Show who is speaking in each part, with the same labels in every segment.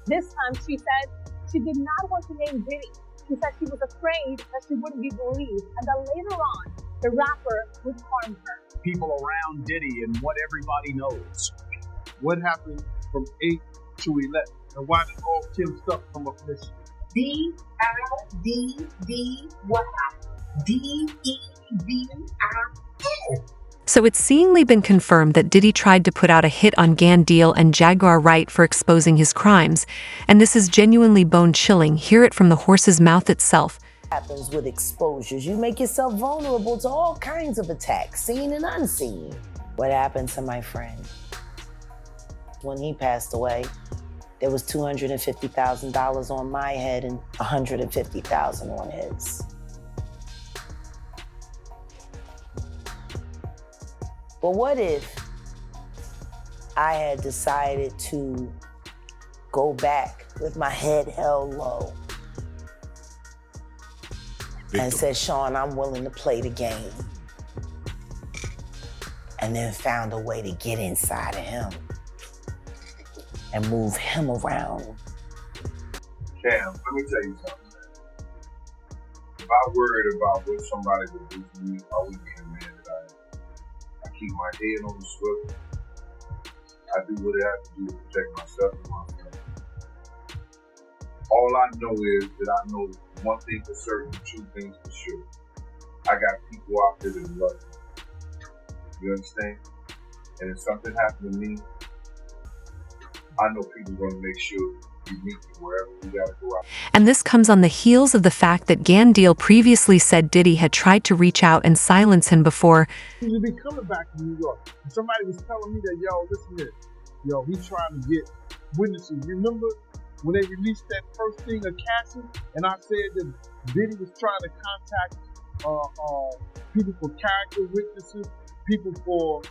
Speaker 1: This time she said she did not want to name Diddy. She said she was afraid that she wouldn't be believed and that later on, the rapper would harm her.
Speaker 2: People around Diddy and what everybody knows.
Speaker 3: What happened from 8 to 11? And why did all 10 stuff come up missing?
Speaker 4: D-I-D-D-Y. D-E-V-I-N.
Speaker 5: So it's seemingly been confirmed that Diddy tried to put out a hit on Deal and Jaguar Wright for exposing his crimes. And this is genuinely bone-chilling. Hear it from the horse's mouth itself.
Speaker 4: Happens with exposures. You make yourself vulnerable to all kinds of attacks, seen and unseen. What happened to my friend? When he passed away, there was $250,000 on my head and $150,000 on his. But what if I had decided to go back with my head held low and said, Sean, I'm willing to play the game, and then found a way to get inside of him and move him around?
Speaker 3: Cam, let me tell you something, man. If I worried about what somebody would do to me, I wouldn't be the man that I am. I keep my head on the swivel. I do what I have to do to protect myself and my family. All I know is that I know one thing for certain, two things for sure. I got people out there that love me. You understand? And if something happened to me, I know people are going to make sure you meet me wherever we got to go out.
Speaker 5: And this comes on the heels of the fact that Deal previously said Diddy had tried to reach out and silence him before.
Speaker 3: He should be coming back to New York. And somebody was telling me that, yo, listen here. Yo, he's trying to get witnesses. Remember when they released that first thing of Cassie? And I said that Diddy was trying to contact people for character witnesses, people for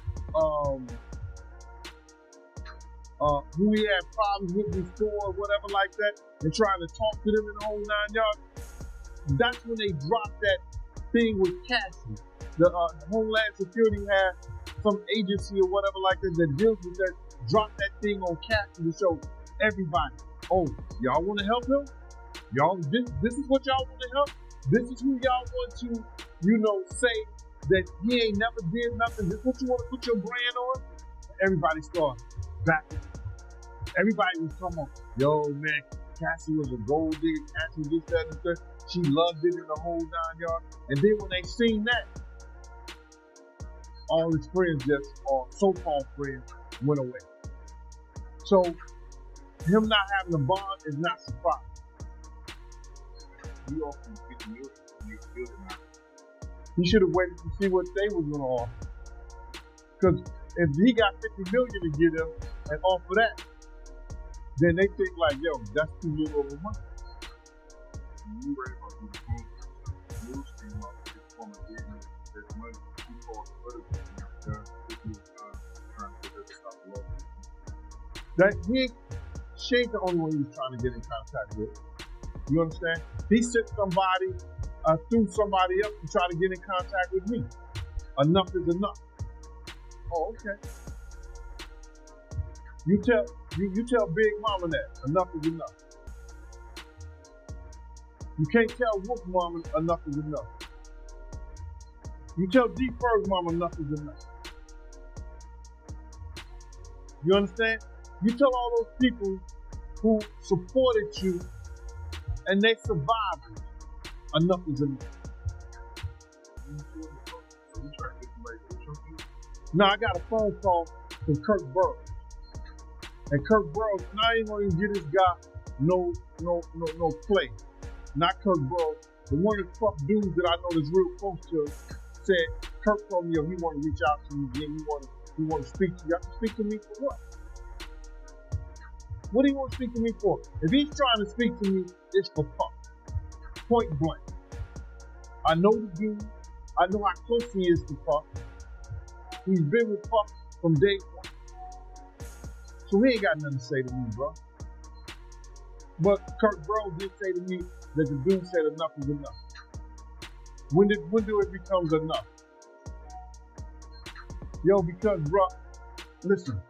Speaker 3: who he had problems with before or whatever like that, and trying to talk to them in the whole 9 yards. That's when they dropped that thing with Cassie. The Homeland Security had some agency or whatever like that that deals with that, dropped that thing on Cassie to show everybody, oh, y'all want to help him? Y'all, this is what y'all want to help? This is who y'all want to, say that he ain't never did nothing. This is what you want to put your brand on? Everybody started back. Everybody was talking about, yo, man, Cassie was a gold digger. Cassie this, that, and that. She loved it in the whole 9 yards. And then when they seen that, all his friends or so-called friends, went away. So him not having a bond is not surprising. He offered $50 million and they still did not. He should have waited to see what they was going to offer. Because if he got $50 million to give them and offer that, then they think like, yo, that's too little of a money. You ready about the news came up, it's going to give him this money. He called first and done 50 trying to get this stuff low. She ain't the only one he was trying to get in contact with. You understand? He sent somebody through somebody else to try to get in contact with me. Enough is enough. Oh, okay. You tell Big Mama that enough is enough. You can't tell Wolf Mama enough is enough. You tell D Ferg Mama enough is enough. You understand? You tell all those people who supported you and they survived, enough is enough. Now I got a phone call from Kirk Burrows. And Kirk Burrows, and I ain't gonna even get this guy no play. Not Kirk Burrows, but one of the tough dudes that I know that's real close to said, Kirk told me, yo, he want to reach out to me again. He want to speak to you. You have to speak to me for what? What do you want to speak to me for? If he's trying to speak to me, it's for Puff. Point blank. I know the dude. I know how close he is to Puff. He's been with Puff from day one. So he ain't got nothing to say to me, bro. But Kirk Burrows did say to me that the dude said enough is enough. When do it becomes enough? Yo, because, bro, listen.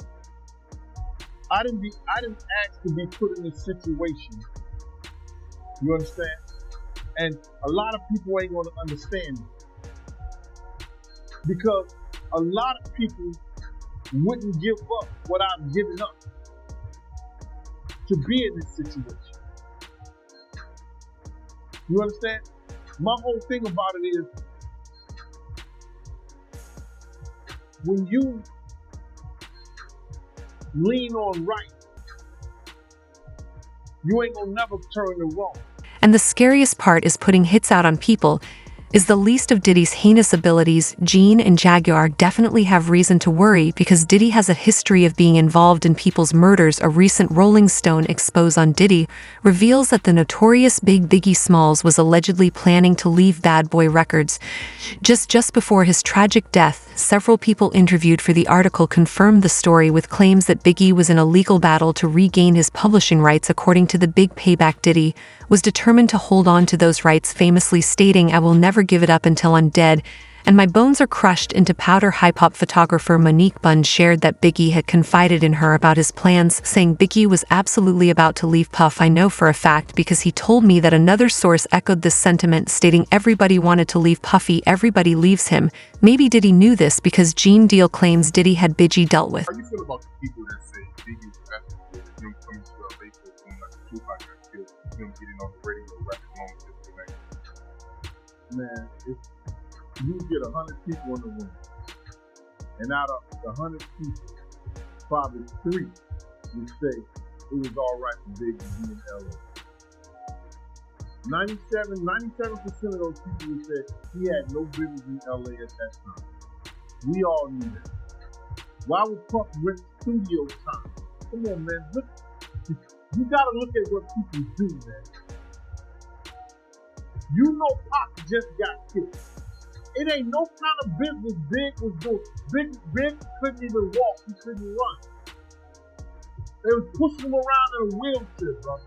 Speaker 3: I didn't ask to be put in this situation. You understand? And a lot of people ain't gonna understand it. Because a lot of people wouldn't give up what I've given up to be in this situation. You understand? My whole thing about it is, when you lean on right, you ain't gonna never turn to wrong.
Speaker 5: And the scariest part is putting hits out on people is the least of Diddy's heinous abilities. Gene and Jaguar definitely have reason to worry because Diddy has a history of being involved in people's murders. A recent Rolling Stone expose on Diddy reveals that the notorious Biggie Smalls was allegedly planning to leave Bad Boy Records. Just before his tragic death, several people interviewed for the article confirmed the story with claims that Biggie was in a legal battle to regain his publishing rights. According to the Big Payback, Diddy was determined to hold on to those rights, famously stating, "I will never give it up until I'm dead, and my bones are crushed into powder." Hip-hop photographer Monique Bunn shared that Biggie had confided in her about his plans, saying, "Biggie was absolutely about to leave Puff. I know for a fact because he told me that." Another source echoed this sentiment, stating, "Everybody wanted to leave Puffy. Everybody leaves him. Maybe Diddy knew this because genedeal claims Diddy had Biggie dealt with."
Speaker 6: How do you feel about the people that say Biggie was actually him coming to LA for something like the Tupac got killed, him getting on the radio rapping along with this connection?
Speaker 3: Man, if you get 100 people in the room, and out of the 100 people, probably 3 would say it was all right for Biggie to be in LA. 97% of those people would say he had no business in LA at that time. We all knew that. Why would Puff rent studio time? Come on, man. Look, you gotta look at what people do, man. You know Pop just got killed. It ain't no kind of business Big was doing. Big couldn't even walk. He couldn't run. They was pushing him around in a wheelchair, bro.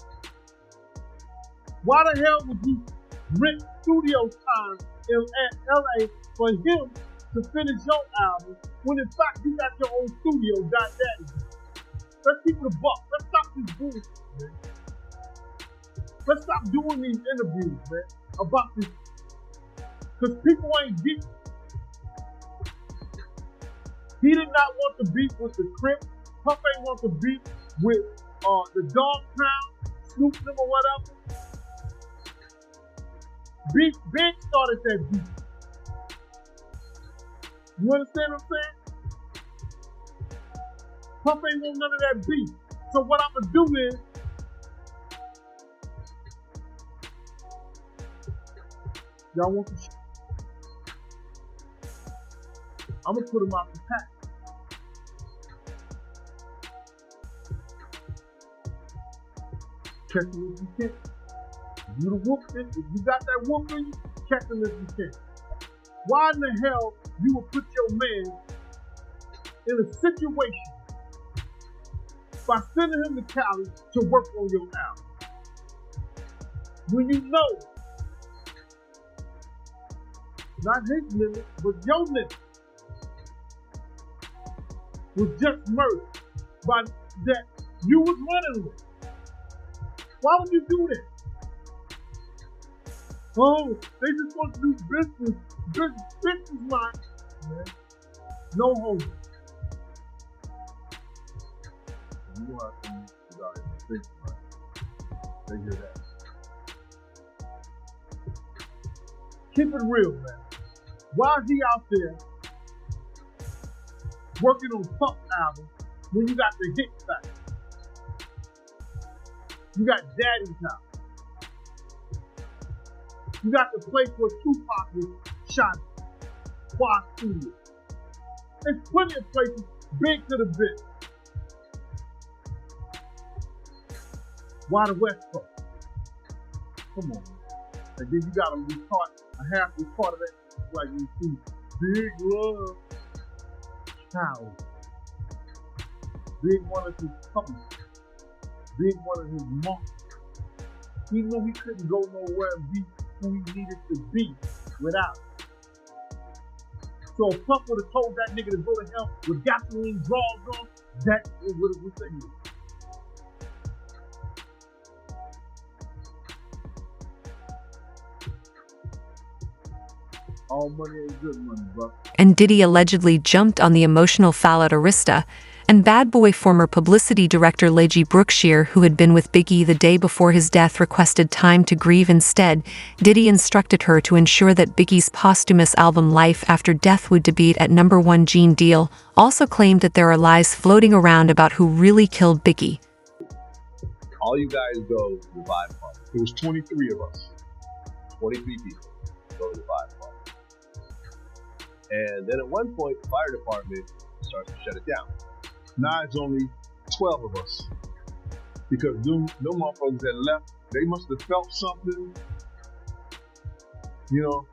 Speaker 3: Why the hell would you rent studio time in LA for him to finish your album when in fact you got your own studio, Daddy? Let's keep it a buck. Let's stop this bullshit, man. Let's stop doing these interviews, man, about this. Because people ain't getting it. He did not want to beef with the Crip. Puff ain't want to beef with the Dog Pound, Snoop them or whatever. Big started that beef. You understand what I'm saying? Puff ain't want none of that beef. So what I'm gonna do is, y'all want the shit? I'm gonna put him out the pack. Check him if you can. If you the whoop it, if you got that whoop in you, check him if you can. Why in the hell you would put your man in a situation by sending him to Cali to work on your album when you know not his limit, but your limit was just murdered by that you was running with? Why would you do that? Oh, they just want to do business. Business mind. Man. No hope. You know how some people out here think, right? They hear that. Keep it real, man. Why is he out there working on Puff album when you got the hit factor? You got Daddy's House. You got the place where Tupac was shot, Quad Studio. There's plenty of places Big could have been. Why the West Coast? Come on, man. And then you got a half part of that, like you see Big Love, Child. Big one of his companies. Big one of his marks. He knew he couldn't go nowhere and be who he needed to be without it. So if Puff would have told that nigga to go to hell with gasoline drawers on, that would have been. All money ain't good money, bro.
Speaker 5: And Diddy allegedly jumped on the emotional fallout Arista, and Bad Boy former publicity director Leji Brookshire, who had been with Biggie the day before his death, requested time to grieve instead. Diddy instructed her to ensure that Biggie's posthumous album Life After Death would debut at #1 Genedeal, also claimed that there are lies floating around about who really killed Biggie.
Speaker 7: All you guys go to the vibe party.
Speaker 3: It was 23 of us.
Speaker 7: 23 people go to the vibe party. And then at one point, the fire department starts to shut it down.
Speaker 3: Now it's only 12 of us. Because them motherfuckers that left, they must have felt something. You know,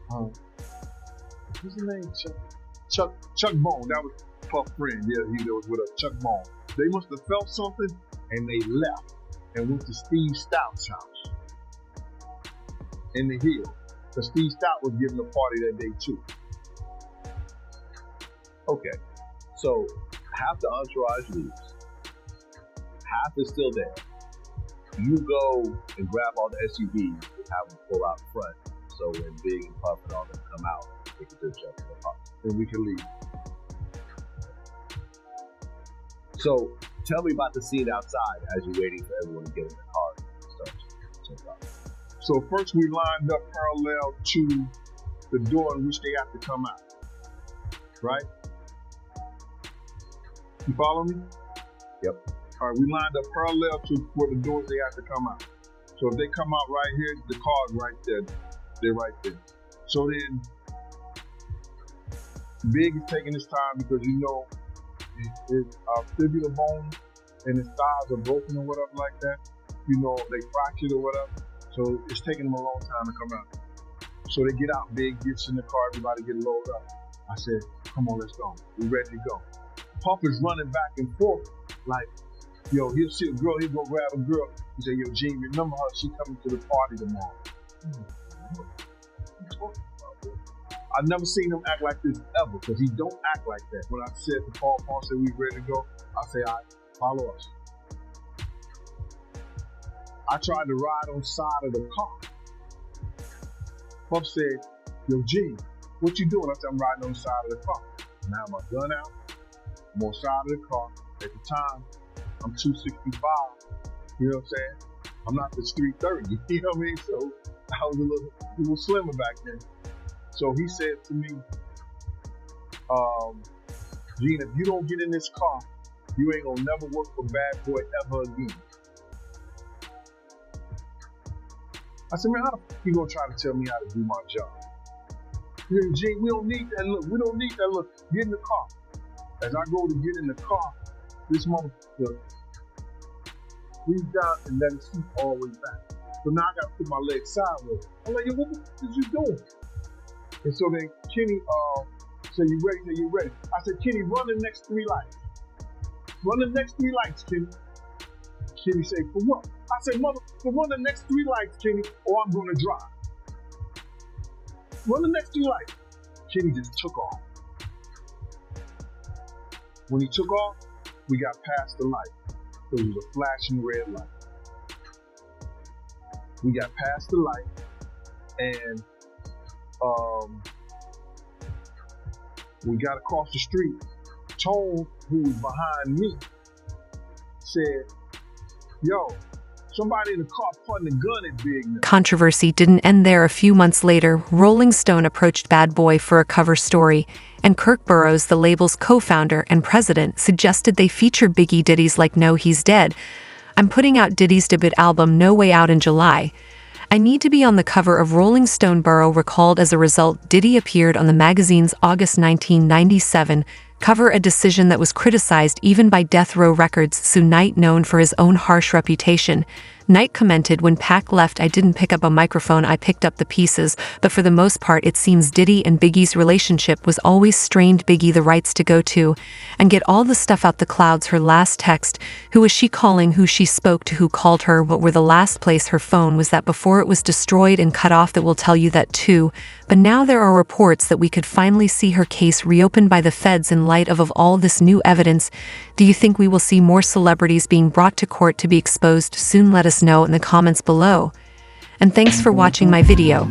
Speaker 3: what's his name? Chuck Bone. That was Puff friend. Yeah, he was with us. Chuck Bone. They must have felt something and they left and went to Steve Stout's house in the Hill. Because Steve Stout was giving a party that day too.
Speaker 7: Okay, so half the entourage leaves. Half is still there. You go and grab all the SUVs and have them pull out front. So when Big and Puff and all them come out, they can just jump in the car.
Speaker 3: And we can leave.
Speaker 7: So tell me about the scene outside as you're waiting for everyone to get in the car and start to take off.
Speaker 3: So first we lined up parallel to the door in which they have to come out. Right? You follow me?
Speaker 7: Yep.
Speaker 3: All right, we lined up parallel to where the doors they have to come out. So if they come out right here, the car's right there. They're right there. So then, Big is taking his time because you know his fibular bone and his thighs are broken or whatever like that. You know, they fractured or whatever. So it's taking them a long time to come out. So they get out, Big gets in the car, everybody get loaded up. I said, come on, let's go. We ready to go. Puff is running back and forth like, yo, he'll see a girl, he'll go grab a girl. He said, yo, Gene, remember her, she coming to the party tomorrow. I've never seen him act like this ever, because he don't act like that. When I said to Paul said we ready to go, I say, all right, follow us. I tried to ride on the side of the car. Puff said, yo, Gene, what you doing? I said, I'm riding on the side of the car. Now my gun out, I'm on the side of the car. At the time, I'm 265, you know what I'm saying? I'm not this 330, you know what I mean? So I was a little slimmer back then. So he said to me, Gene, if you don't get in this car, you ain't gonna never work for Bad Boy ever again. I said, man, how the fuck you gonna try to tell me how to do my job? He said, Gene, we don't need that look. We don't need that look. Get in the car. As I go to get in the car, this motherfucker reached down and let his feet all the way back. So now I gotta put my legs sideways. I'm like, yo, what the fuck is you doing? And so then Kenny said, you ready? He said, you ready? I said, Kenny, run the next 3 lights. Run the next 3 lights, Kenny. Kenny said, for what? I said, motherfucker, run the next 3 lights, Kenny, or I'm gonna drive. Run the next 3 lights. Kenny just took off. When he took off, we got past the light. It was a flashing red light. We got past the light, and we got across the street. Tone, who was behind me, said, yo, somebody in the car pointing a gun at Big now.
Speaker 5: Controversy didn't end there. A few months later, Rolling Stone approached Bad Boy for a cover story, and Kirk Burroughs, the label's co-founder and president, suggested they feature Biggie Diddy's Like No He's Dead. I'm putting out Diddy's debut album No Way Out in July. I need to be on the cover of Rolling Stone. Burrow recalled. As a result, Diddy appeared on the magazine's August 1997 cover, a decision that was criticized even by Death Row Records' Sue Knight, known for his own harsh reputation. Knight commented, when Pac left, I didn't pick up a microphone, I picked up the pieces, but for the most part it seems Diddy and Biggie's relationship was always strained. Biggie the rights to go to and get all the stuff out the clouds. Her last text, who was she calling, who she spoke to, who called her, what were the last place her phone was, that before it was destroyed and cut off. That will tell you that too. But now there are reports that we could finally see her case reopened by the feds in light of all this new evidence. Do you think we will see more celebrities being brought to court to be exposed soon? Let us know in the comments below. And thanks for watching my video.